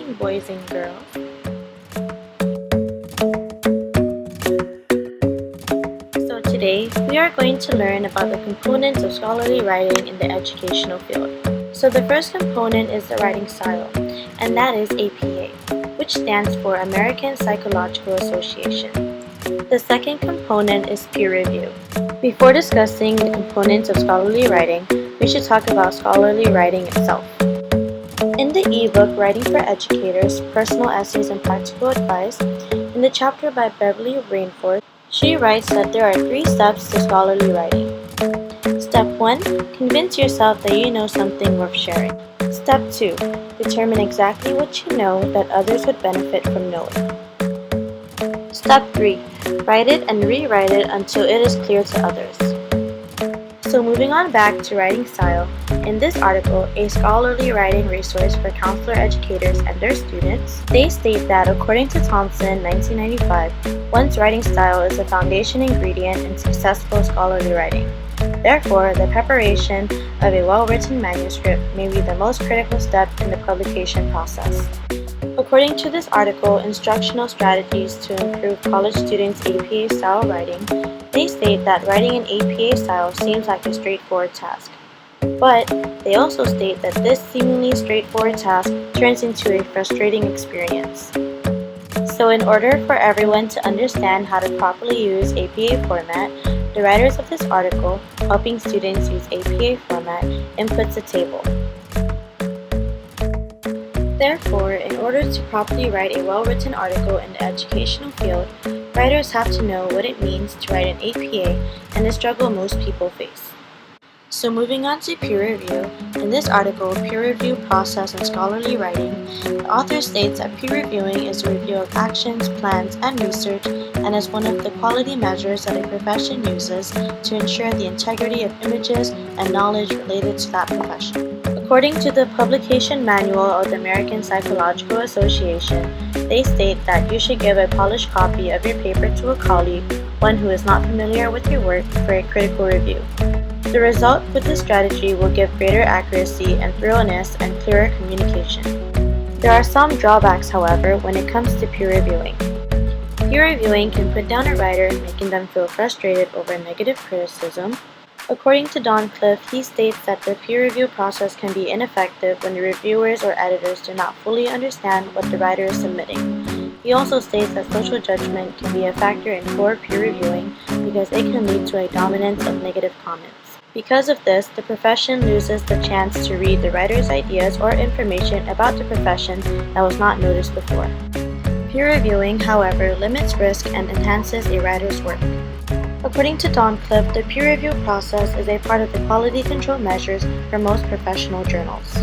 morning, boys and girls. So today, we are going to learn about the components of scholarly writing in the educational field. So the first component is the writing style, and that is APA, which stands for American Psychological Association. The second component is peer review. Before discussing the components of scholarly writing, we should talk about scholarly writing itself. In the ebook Writing for Educators, Personal Essays and Practical Advice, in the chapter by Beverly Rainforth, she writes that there are 3 steps to scholarly writing. Step 1. Convince yourself that you know something worth sharing. Step 2. Determine exactly what you know that others would benefit from knowing. Step 3. Write it and rewrite it until it is clear to others. So moving on back to writing style, in this article, a scholarly writing resource for counselor educators and their students, they state that according to Thompson, 1995, one's writing style is a foundation ingredient in successful scholarly writing. Therefore, the preparation of a well-written manuscript may be the most critical step in the publication process. According to this article, Instructional Strategies to Improve College Students' APA Style Writing, they state that writing an APA style seems like a straightforward task. But they also state that this seemingly straightforward task turns into a frustrating experience. So in order for everyone to understand how to properly use APA format, the writers of this article, helping students use APA format, inputs a table. Therefore, in order to properly write a well-written article in the educational field, writers have to know what it means to write an APA and the struggle most people face. So moving on to peer review, in this article, Peer Review Process in Scholarly Writing, the author states that peer reviewing is a review of actions, plans, and research, and is one of the quality measures that a profession uses to ensure the integrity of images and knowledge related to that profession. According to the Publication Manual of the American Psychological Association, they state that you should give a polished copy of your paper to a colleague, one who is not familiar with your work, for a critical review. The result with this strategy will give greater accuracy and thoroughness and clearer communication. There are some drawbacks, however, when it comes to peer reviewing. Peer reviewing can put down a writer, making them feel frustrated over negative criticism. According to Don Cliff, he states that the peer review process can be ineffective when the reviewers or editors do not fully understand what the writer is submitting. He also states that social judgment can be a factor in poor peer reviewing because it can lead to a dominance of negative comments. Because of this, the profession loses the chance to read the writer's ideas or information about the profession that was not noticed before. Peer reviewing, however, limits risk and enhances a writer's work. According to Don Cliff, the peer review process is a part of the quality control measures for most professional journals.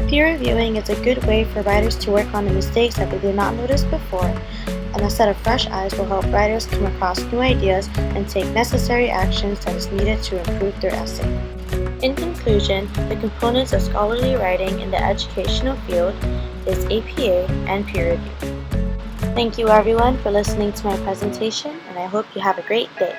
Peer reviewing is a good way for writers to work on the mistakes that they did not notice before, and a set of fresh eyes will help writers come across new ideas and take necessary actions that is needed to improve their essay. In conclusion, the components of scholarly writing in the educational field is APA and peer review. Thank you everyone for listening to my presentation, and I hope you have a great day.